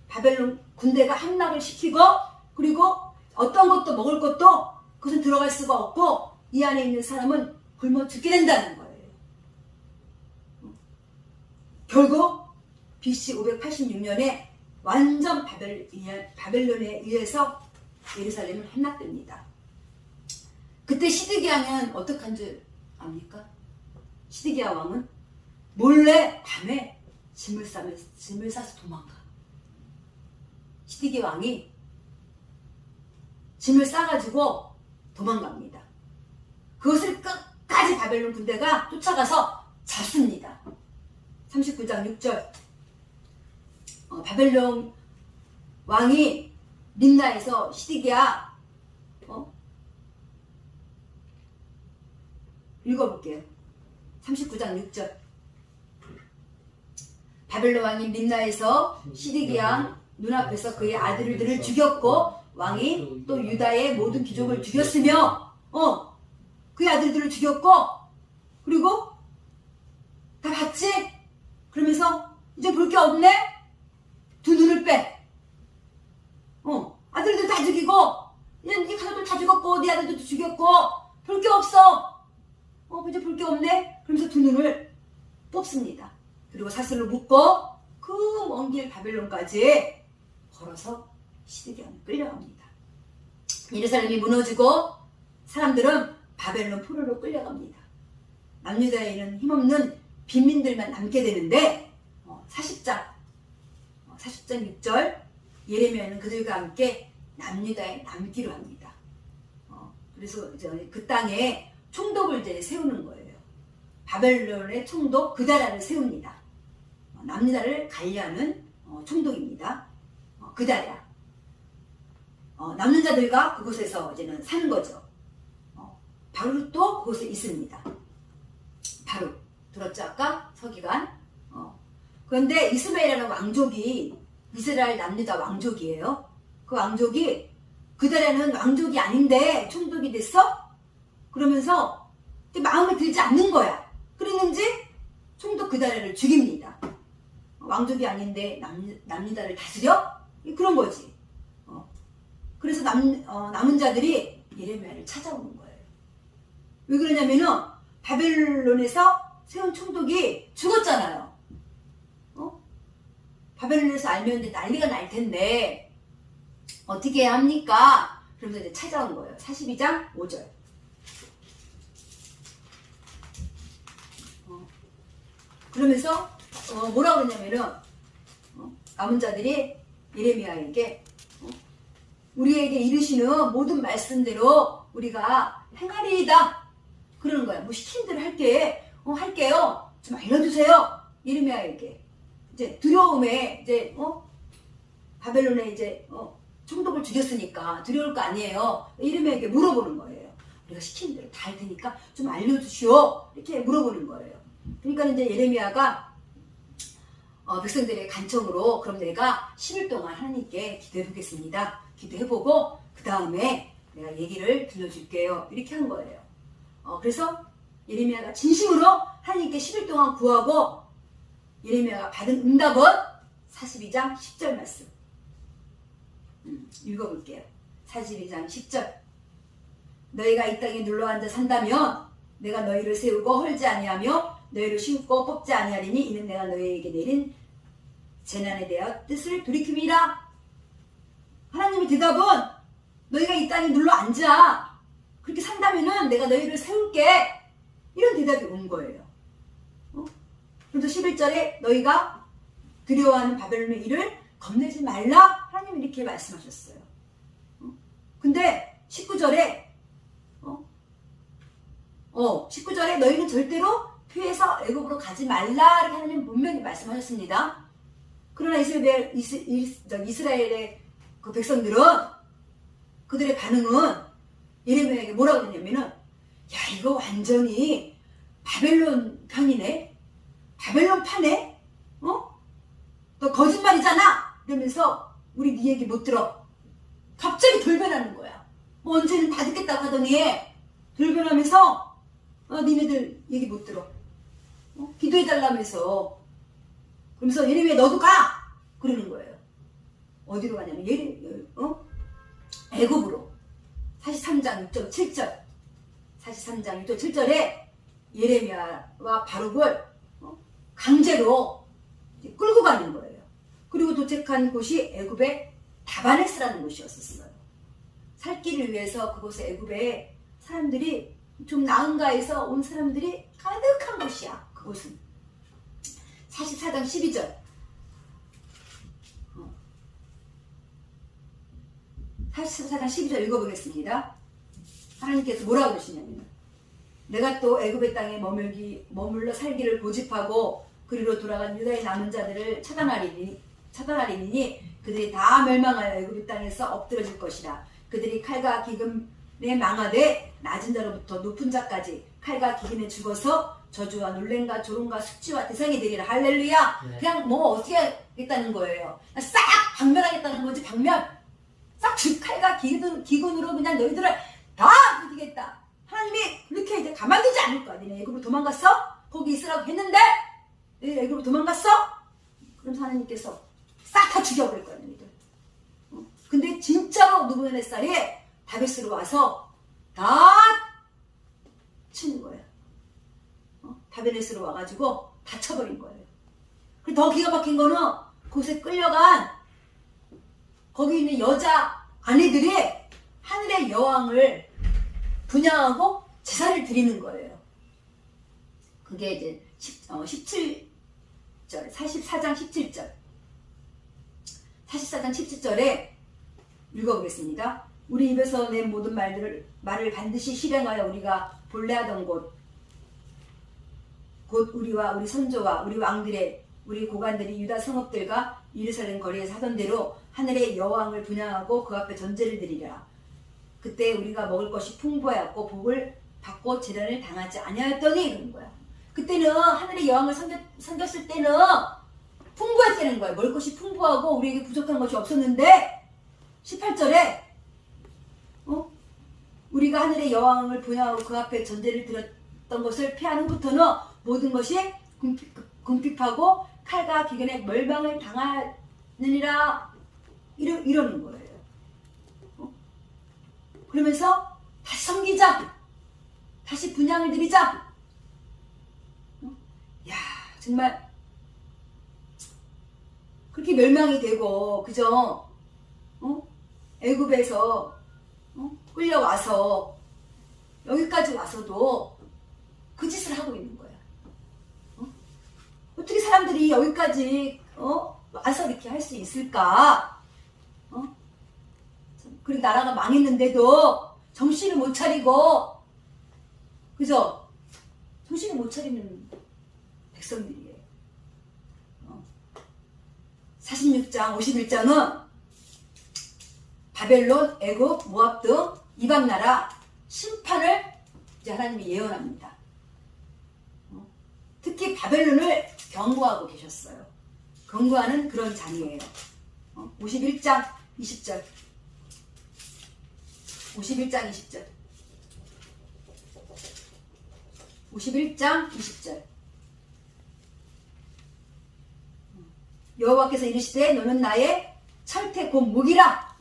바벨론 군대가 함락을 시키고 그리고 어떤 것도 먹을 것도 그것은 들어갈 수가 없고 이 안에 있는 사람은 굶어 죽게 된다는 거예요. 결국 BC 586년에 완전 바벨론에 의해서 예루살렘은 함락됩니다. 그때 시드기야는 어떻게 한 줄 압니까? 시드기야 왕은 몰래 밤에 짐을 싸서 도망가. 시드기야 왕이 짐을 싸가지고 도망갑니다. 그것을 끝까지 바벨론 군대가 쫓아가서 잡습니다. 39장 6절 바벨론 왕이 림나에서 시드기야 읽어볼게요. 39장 6절 바벨론 왕이 림나에서 시드기야 눈앞에서 그의 아들들을 죽였고 왕이 또 유다의 모든 귀족을 죽였으며 그의 아들들을 죽였고 그리고 다 봤지? 그러면서 이제 볼 게 없네? 두 눈을 빼. 아들들 다 죽이고 이제 네 가족들 다 죽였고 네 아들들도 죽였고 볼 게 없어. 이제 볼 게 없네? 그러면서 두 눈을 뽑습니다. 그리고 사슬로 묶고 그 먼 길 바벨론까지 걸어서 시드기야는 끌려갑니다. 예루살렘이 무너지고 사람들은 바벨론 포로로 끌려갑니다. 남유다에 있는 힘없는 빈민들만 남게 되는데 40장 6절 예레미야는 그들과 함께 남유다에 남기로 합니다. 그래서 이제 그 땅에 총독을 이제 세우는 거예요. 바벨론의 총독 그다라를 세웁니다. 남유다를 관리하는 총독입니다. 그다랴. 남는 자들과 그곳에서 이제는 사는 거죠. 바룩도 그곳에 있습니다. 바룩 들었죠 아까 서기관. 그런데 이스마엘이라는 왕족이 이스라엘 남유다 왕족이에요. 그 왕족이 그다랴는 왕족이 아닌데 총독이 됐어? 그러면서 마음에 들지 않는 거야. 그랬는지 총독 그다랴를 죽입니다. 왕족이 아닌데 남유다를 다스려? 그런 거지. 그래서 남은 자들이 예레미야를 찾아오는 거예요. 왜 그러냐면은 바벨론에서 세운 총독이 죽었잖아요. 바벨론에서 알면 이제 난리가 날 텐데 어떻게 해야 합니까? 그러면서 이제 찾아온 거예요. 42장 5절. 그러면서 뭐라고 그러냐면은 남은 자들이 예레미야에게 우리에게 이르시는 모든 말씀대로 우리가 행하리이다. 그러는 거야. 뭐 시킨 대로 할게요. 좀 알려주세요. 예레미야에게 이제 두려움에 이제 바벨론에 이제 총독을 죽였으니까 두려울 거 아니에요. 예레미야에게 물어보는 거예요. 우리가 시킨 대로 다 할 테니까 좀 알려주시오. 이렇게 물어보는 거예요. 그러니까 이제 예레미야가 백성들의 간청으로 그럼 내가 10일 동안 하나님께 기도해보겠습니다. 기도해보고 그 다음에 내가 얘기를 들려줄게요. 이렇게 한 거예요. 그래서 예레미야가 진심으로 하나님께 10일 동안 구하고 예레미야가 받은 응답은 42장 10절 말씀. 읽어볼게요. 42장 10절. 너희가 이 땅에 눌러앉아 산다면 내가 너희를 세우고 헐지 아니하며 너희를 심고 뽑지 아니하리니 이는 내가 너희에게 내린 재난에 대하여 뜻을 돌이킴이라. 하나님의 대답은 너희가 이 땅에 눌러앉아. 그렇게 산다면은 내가 너희를 세울게. 이런 대답이 온 거예요. 그래서 11절에 너희가 두려워하는 바벨론의 일을 겁내지 말라. 하나님이 이렇게 말씀하셨어요. 근데 19절에 19절에 너희는 절대로 피해서 애굽으로 가지 말라. 이렇게 하나님 분명히 말씀하셨습니다. 그러나 이스라엘의 그 백성들은 그들의 반응은 예레미야에게 뭐라고 했냐면은 야 이거 완전히 바벨론 편이네. 바벨론 파네. 너 거짓말이잖아. 이러면서 우리 네 얘기 못 들어. 갑자기 돌변하는 거야. 언제는 다 듣겠다고 하더니 돌변하면서 니네들 얘기 못 들어. 기도해달라면서. 그러면서 예레미야 너도 가! 그러는 거예요. 어디로 가냐면 애굽으로. 43장 6절 7절 43장 6절 7절에 예레미야와 바룩을 강제로 끌고 가는 거예요. 그리고 도착한 곳이 애굽의 다바네스라는 곳이었었어요. 살 길을 위해서 그곳에 애굽에 사람들이 좀 나은가에서 온 사람들이 가득한 곳이야. 그곳은 44장 12절 44장 12절 읽어보겠습니다. 하나님께서 뭐라고 그러시냐면 내가 또 애굽의 땅에 머물러 살기를 고집하고 그리로 돌아간 유다의 남은 자들을 차단하리니 그들이 다 멸망하여 애굽의 땅에서 엎드러질 것이라. 그들이 칼과 기근에 망하되 낮은 자로부터 높은 자까지 칼과 기근에 죽어서 저주와 놀램과 조롱과 숙취와 대상이 되리라. 할렐루야. 네. 그냥 뭐 어떻게 하겠다는 거예요. 싹 방멸하겠다는 거지. 방멸. 싹 칼과 기근으로 그냥 너희들을 다 죽이겠다. 하나님이 그렇게 이제 가만두지 않을 거야. 너네 애굽으로 도망갔어? 거기 있으라고 했는데 애굽으로 도망갔어? 그럼 하나님께서 싹 다 죽여버릴 거야. 너희들. 근데 진짜로 느부갓네살이 다베스로 와서 다 치는 거예요. 다베스로 와가지고 다 쳐버린 거예요. 그리고 더 기가 막힌 거는 그곳에 끌려간 거기 있는 여자 아내들이 하늘의 여왕을 분양하고 제사를 드리는 거예요. 그게 이제 17절, 44장 17절. 44장 17절에 읽어보겠습니다. 우리 입에서 낸 모든 말을 반드시 실행하여 우리가 본래 하던 곳 우리와 우리 선조와 우리 왕들의 우리 고관들이 유다 성읍들과 예루살렘 거리에서 하던 대로 하늘의 여왕을 분양하고 그 앞에 전제를 드리라. 그때 우리가 먹을 것이 풍부하였고 복을 받고 재난을 당하지 아니하였더니 이러는 거야. 그때는 하늘의 여왕을 섬겼을 때는 풍부했다는 거야. 먹을 것이 풍부하고 우리에게 부족한 것이 없었는데 18절에 우리가 하늘의 여왕을 분양하고 그 앞에 전제를 드렸던 것을 피하는 후부터는 모든 것이 궁핍하고 칼과 기근에 멸망을 당하느니라. 이러는 거예요. 그러면서 다시 섬기자. 다시 분양을 드리자. 야, 정말 그렇게 멸망이 되고 그저 애굽에서 끌려와서 여기까지 와서도 그 짓을 하고 있는 거야. 어떻게 사람들이 여기까지 와서 이렇게 할 수 있을까? 그리고 나라가 망했는데도 정신을 못 차리고, 그죠? 정신을 못 차리는 백성들이에요. 46장, 51장은 바벨론, 애굽, 모압 등 이방 나라 심판을 이제 하나님이 예언합니다. 특히 바벨론을 경고하고 계셨어요. 경고하는 그런 장이에요. 51장 20절. 51장 20절. 51장 20절. 여호와께서 이르시되 너는 나의 철퇴 곧 무기라.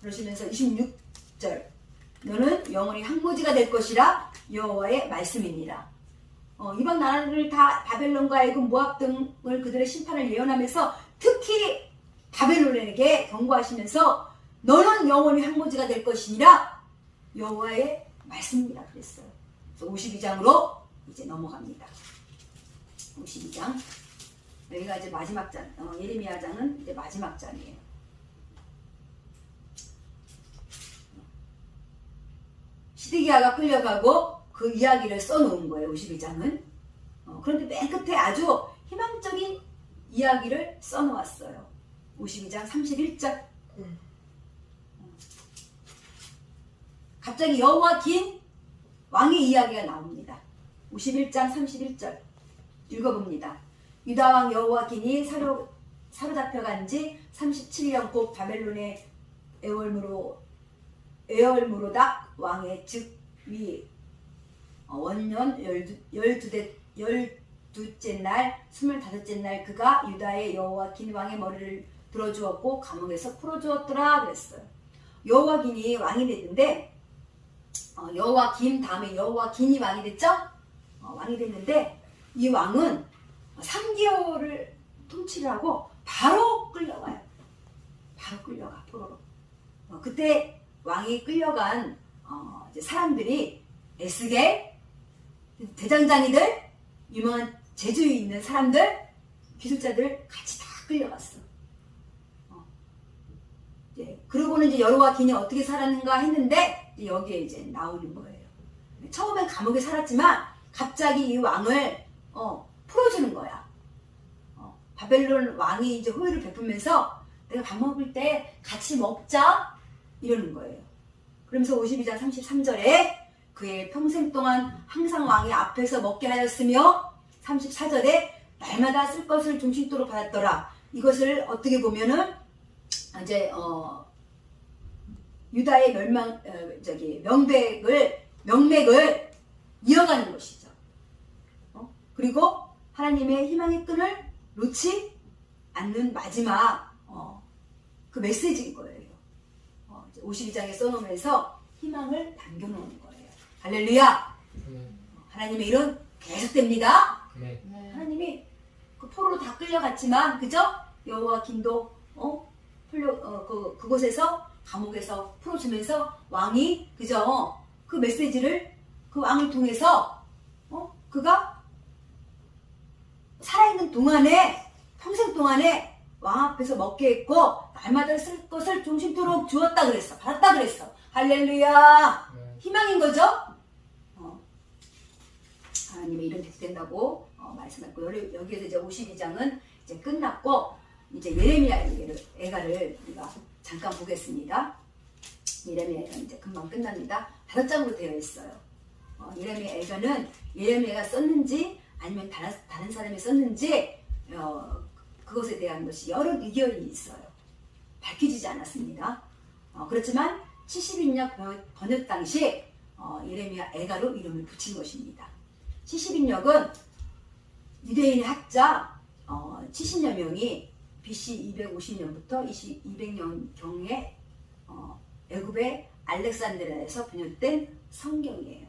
그러시면서 26절. 너는 영원히 항무지가 될 것이라 여호와의 말씀이니라. 이방 나라를 다 바벨론과 애굽, 모압 등을 그들의 심판을 예언하면서 특히 바벨론에게 경고하시면서 너는 영원히 항무지가 될 것이니라 여호와의 말씀이라 그랬어요. 그래서 52장으로 이제 넘어갑니다. 52장. 여기가 이제 마지막 장, 예레미야 장은 이제 마지막 장이에요. 시드기야가 끌려가고 그 이야기를 써놓은 거예요. 52장은. 그런데 맨 끝에 아주 희망적인 이야기를 써놓았어요. 52장 31절. 갑자기 여호와긴 왕의 이야기가 나옵니다. 51장 31절 읽어봅니다. 유다왕 여호와긴이 사로잡혀간 지 37년 곧 바벨론의 에월무로닥 왕의 즉위 원년 12째 날 25째 날 그가 유다의 여호와긴 왕의 머리를 들어주었고 감옥에서 풀어주었더라 그랬어요. 여호와긴이 왕이 됐는데 여호와김 다음에 여호와긴이 왕이 됐죠? 왕이 됐는데 이 왕은 3개월을 통치를 하고 바로 끌려가요. 바로 끌려가 포로로. 그때 왕이 끌려간 이제 사람들이 에스겔, 대장장이들, 유명한 제주에 있는 사람들, 기술자들 같이 다 끌려갔어. 그러고는 이제 여호와긴이 어떻게 살았는가 했는데 여기에 이제 나오는 거예요. 처음엔 감옥에 살았지만 갑자기 이 왕을 풀어주는 거야. 바벨론 왕이 이제 호의를 베풀면서 내가 밥 먹을 때 같이 먹자 이러는 거예요. 그러면서 52장 33절에 그의 평생 동안 항상 왕의 앞에서 먹게 하였으며 34절에 날마다 쓸 것을 중심도로 받았더라. 이것을 어떻게 보면은 이제 유다의 명맥을 이어가는 것이죠. 그리고 하나님의 희망의 끈을 놓지 않는 마지막 그 메시지인 거예요. 52장에 써놓으면서 희망을 남겨놓은 거예요. 할렐루야. 하나님의 일은 계속됩니다. 하나님이 그 포로로 다 끌려갔지만 그죠? 여호와긴도 그곳에서 감옥에서 풀어주면서 왕이 그죠? 그 메시지를 그 왕을 통해서 그가 살아있는 동안에 평생 동안에 왕 앞에서 먹게 했고 날마다 쓸 것을 중심토록 주었다 그랬어. 받았다 그랬어. 할렐루야. 희망인 거죠? 하나님의 일은 계속된다고 말씀했고 여기에서 이제 52장은 이제 끝났고 이제 예레미야 애가를 우리가 잠깐 보겠습니다. 예레미야 애가는 이제 금방 끝납니다. 5장으로 되어 있어요. 예레미야 애가는 예레미야가 썼는지 아니면 다른 사람이 썼는지 그것에 대한 것이 여러 의견이 있어요. 밝혀지지 않았습니다. 그렇지만 70인역 번역 당시 예레미야 애가로 이름을 붙인 것입니다. 70인역은 유대인의 학자 70여 명이 BC 250년부터 200년경에 애굽의 알렉산드리아에서 번역된 성경이에요.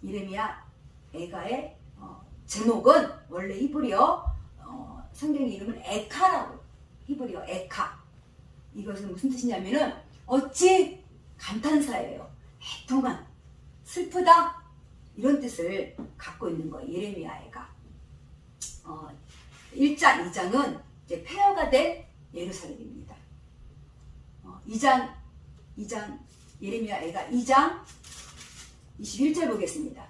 예레미야 애가의 제목은 원래 히브리어 성경의 이름은 에카라고. 히브리어 에카. 이것은 무슨 뜻이냐면은 어찌 감탄사예요. 애통한, 슬프다 이런 뜻을 갖고 있는 거예요. 예레미야 애가. 1장, 2장은 이제 폐허가 된 예루살렘입니다. 2장, 2장 예레미야가 2장 21절 보겠습니다.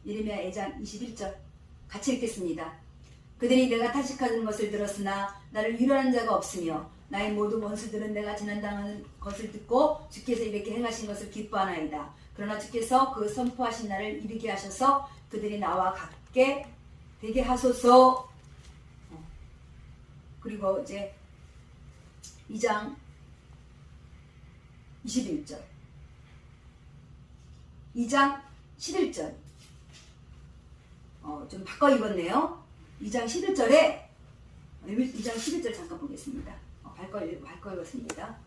예레미야 2장 21절 같이 읽겠습니다. 그들이 내가 탄식하는 것을 들었으나 나를 위로하는 자가 없으며 나의 모든 원수들은 내가 지난당하는 것을 듣고 주께서 이렇게 행하신 것을 기뻐하나이다. 그러나 주께서 그 선포하신 날을 이르게 하셔서 그들이 나와 같게 되게 하소서. 그리고 이제 2장 21절 2장 11절 좀 바꿔 입었네요. 2장 11절에 2장 11절 잠깐 보겠습니다. 바꿔 입었습니다.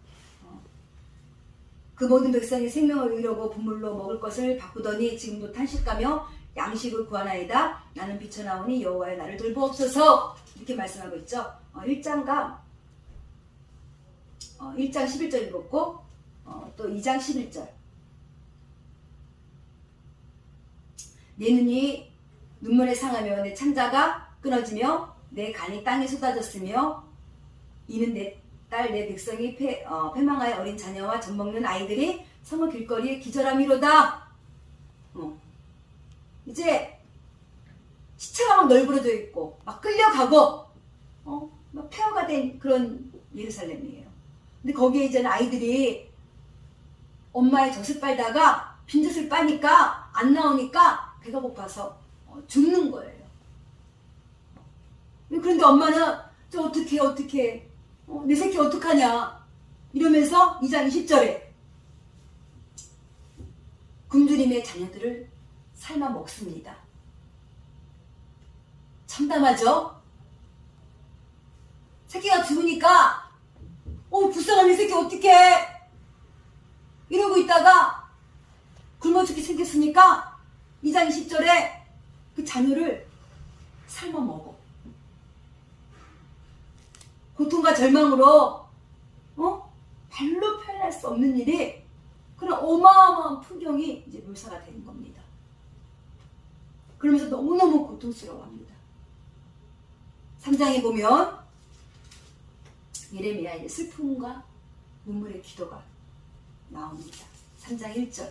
그 모든 백성이 생명을 이루고 분물로 먹을 것을 바꾸더니 지금도 탄식하며 양식을 구하나이다. 나는 비쳐나오니 여호와의 나를 돌보옵소서. 이렇게 말씀하고 있죠. 1장 11절 읽었고 또 2장 11절 내 눈이 눈물에 상하며 내 창자가 끊어지며 내 간이 땅에 쏟아졌으며 이는 내 딸 내 백성이 패망하여 어린 자녀와 젖먹는 아이들이 성읍 길거리에 기절함이로다. 이제 시체가 막 널브러져 있고 막 끌려가고 막 폐허가 된 그런 예루살렘이에요. 근데 거기에 이제는 아이들이 엄마의 젖을 빨다가 빈젖을 빠니까 안 나오니까 배가 고파서 죽는 거예요. 그런데 엄마는 저 어떡해 내 새끼 어떡하냐 이러면서 2장 20절에 굶주림의 자녀들을 삶아 먹습니다. 참담하죠? 새끼가 죽으니까 불쌍한 내 새끼 어떡해 이러고 있다가 굶어 죽게 생겼으니까 2장 20절에 그 자녀를 삶아 먹어. 고통과 절망으로 발로 표현할 수 없는 일이 그런 어마어마한 풍경이 이제 묘사가 되는 겁니다. 그러면서 너무너무 고통스러워합니다. 3장에 보면 예레미야의 슬픔과 눈물의 기도가 나옵니다. 3장 1절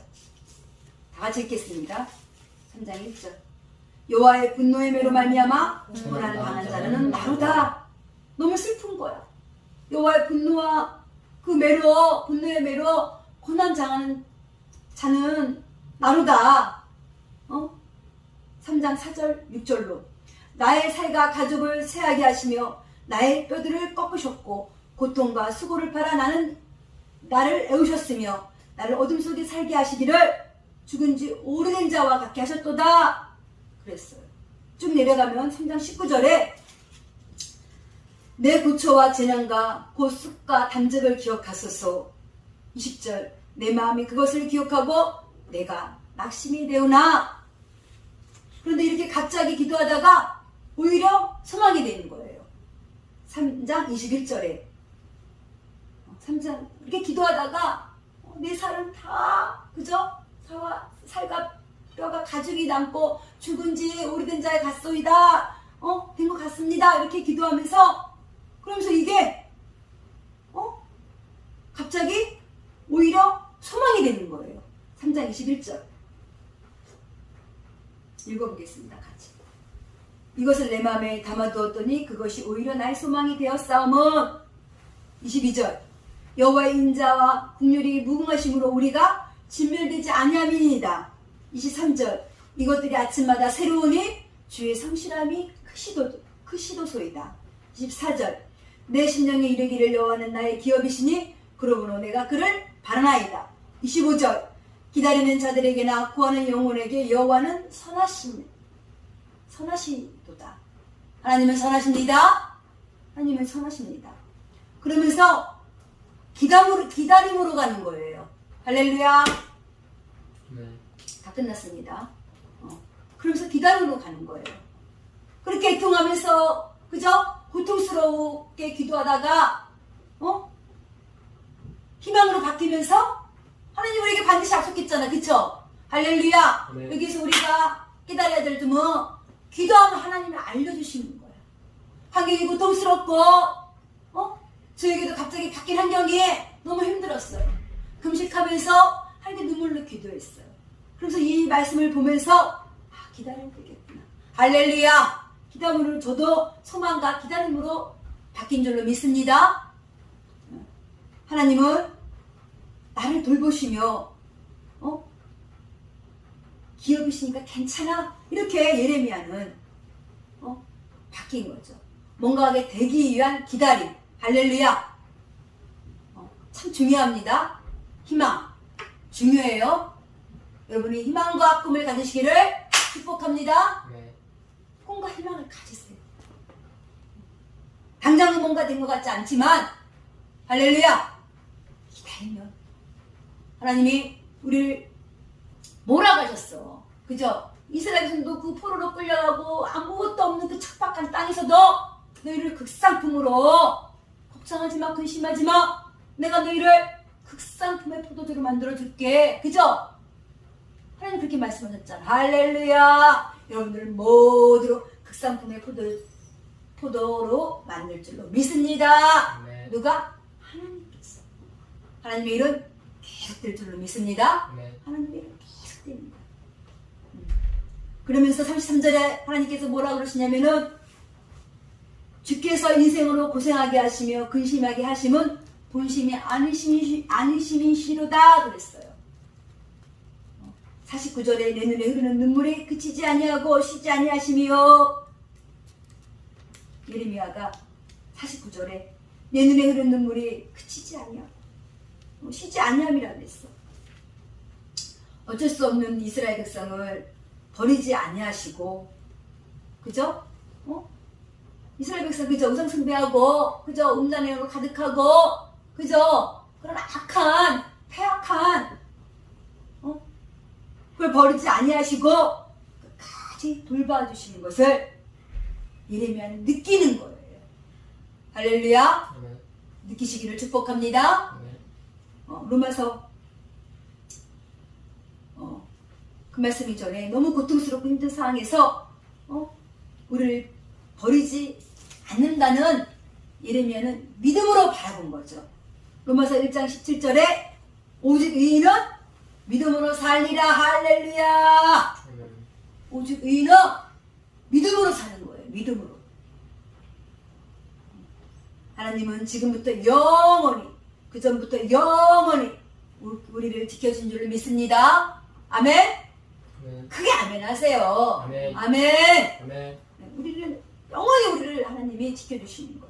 다 같이 읽겠습니다. 3장 1절 여호와의 분노의 매로 말미암아 분노하는 강한 자는 나로다. 너무 슬픈 거야. 여호와의 분노와 그 매로, 분노의 매로 고난 당하는 자는 나로다. 3장 4절 6절로 나의 살과 가족을 쇠하게 하시며 나의 뼈들을 꺾으셨고 고통과 수고를 팔아 나를 애우셨으며 나를 어둠 속에 살게 하시기를 죽은 지 오래된 자와 같게 하셨도다. 그랬어요. 쭉 내려가면 3장 19절에 내 고초와 재난과 곧 쑥과 단적을 기억하소서. 20절 내 마음이 그것을 기억하고 내가 낙심이 되오나. 그런데 이렇게 갑자기 기도하다가 오히려 소망이 되는 거예요. 3장 21절에 3장 이렇게 기도하다가 내 살은 다 그저 살과 뼈가 가죽이 남고 죽은 지 오래된 자에 갔소이다. 된 것 같습니다. 이렇게 기도하면서 그러면서 이게 갑자기 오히려 소망이 되는 거예요. 3장 21절 읽어보겠습니다. 같이. 이것을 내 마음에 담아두었더니 그것이 오히려 나의 소망이 되었사오면 22절 여호와의 인자와 국률이 무궁하심으로 우리가 진멸되지 아니함이니이다. 23절 이것들이 아침마다 새로우니 주의 성실함이 크시도소이다. 24절 내 심령이 이르기를 여호와는 나의 기업이시니 그러므로 내가 그를 바라나이다. 25절 기다리는 자들에게나 구하는 영혼에게 여호와는 선하시도다. 하나님은 선하십니다. 하나님은 선하십니다. 그러면서 기다림으로 가는 거예요. 할렐루야. 네. 다 끝났습니다. 그러면서 기다림으로 가는 거예요. 그렇게 애통하면서 그죠? 고통스럽게 기도하다가 희망으로 바뀌면서 하나님 우리에게 반드시 약속했잖아. 그쵸? 할렐루야. 네. 여기서 우리가 깨달아야 될 점은 기도하면 하나님이 알려주시는 거예요. 환경이 고통스럽고 저에게도 갑자기 바뀐 환경이 너무 힘들었어요. 힘들었어요. 금식하면서 하나님께 눈물로 기도했어요. 그래서 이 말씀을 보면서 기다려야 되겠구나. 할렐루야. 기도함으로 저도 소망과 기다림으로 바뀐 줄로 믿습니다. 하나님은 나를 돌보시며 기업이시니까 괜찮아. 이렇게 예레미야는 바뀐 거죠. 뭔가에 되기 위한 기다림. 할렐루야. 참 중요합니다. 희망 중요해요. 여러분이 희망과 꿈을 가지시기를 축복합니다. 네. 꿈과 희망을 가지세요. 당장은 뭔가 된 것 같지 않지만 할렐루야. 기다리면 하나님이 우리를 몰아가셨어. 그죠? 이스라엘 백성도 그 포로로 끌려가고 아무것도 없는 그 척박한 땅에서도 너희를 극상품으로, 걱정하지 마, 근심하지 마, 내가 너희를 극상품의 포도주로 만들어줄게. 그죠? 하나님 그렇게 말씀하셨잖아. 할렐루야. 여러분들 모두로 극상품의 포도로 만들 줄로 믿습니다. 네. 누가? 하나님께서. 하나님의 일은 계속될 줄로 믿습니다. 네. 하나님의 일은 계속됩니다. 그러면서 33절에 하나님께서 뭐라고 그러시냐면은, 주께서 인생으로 고생하게 하시며 근심하게 하심은 본심이 아니심이시로다 그랬어요. 49절에 내 눈에 흐르는 눈물이 그치지 아니하고 쉬지 아니하시며, 예레미야가 49절에 내 눈에 흐르는 눈물이 그치지 아니하고 쉬지 아니함이라 그랬어. 어쩔 수 없는 이스라엘 백성을 버리지 아니하시고, 그죠? 이스라엘 백성 그죠? 우상 숭배하고, 그죠? 음란행으로 가득하고, 그죠? 그런 악한, 패악한, 그걸 버리지 아니하시고 끝까지 돌봐주시는 것을 예레미야는 느끼는 거예요. 할렐루야. 네. 느끼시기를 축복합니다. 네. 로마서 그 말씀이 전에 너무 고통스럽고 힘든 상황에서 우리를 버리지 않는다는 예레미야는 믿음으로 바라본 거죠. 로마서 1장 17절에 오직 의인은 믿음으로 살리라. 할렐루야. 네. 오직 의인은 믿음으로 사는 거예요. 믿음으로. 하나님은 지금부터 영원히, 그 전부터 영원히 우리를 지켜준 줄로 믿습니다. 아멘. 네. 크게 아멘 하세요. 아멘. 아멘. 아멘. 우리를 영원히 우리를 하나님이 지켜주십니다.